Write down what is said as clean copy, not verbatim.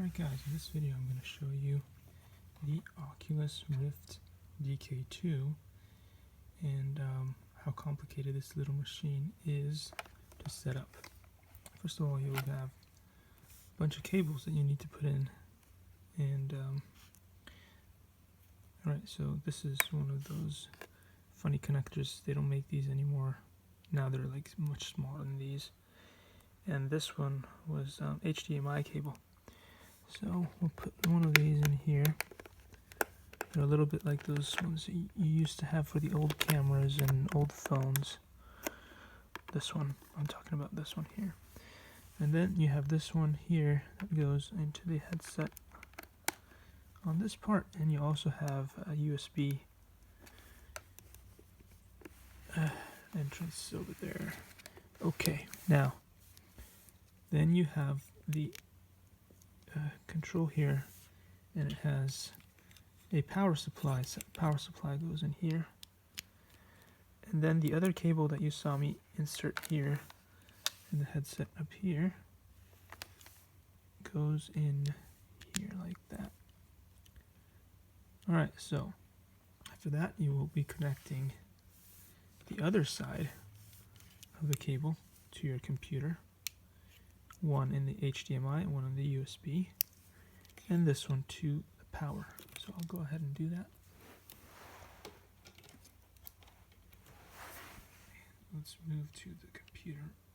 Alright guys, in this video I'm going to show you the Oculus Rift DK2 and how complicated this little machine is to set up. First of all, you will have a bunch of cables that you need to put in, and alright, so this is one of those funny connectors. They don't make these anymore. Now they're like much smaller than these. And this one was HDMI cable. So we'll put one of these in here. They're a little bit like those ones that you used to have for the old cameras and old phones. This one, I'm talking about this one here. And then you have this one here that goes into the headset on this part, and you also have a USB entrance over there. Okay, now then you have the control here, and it has a power supply. So power supply goes in here, and then the other cable that you saw me insert here in the headset up here goes in here like that. Alright, so after that you will be connecting the other side of the cable to your computer, one in the HDMI and one on the USB, and this one to the power. So I'll go ahead and do that. Let's move to the computer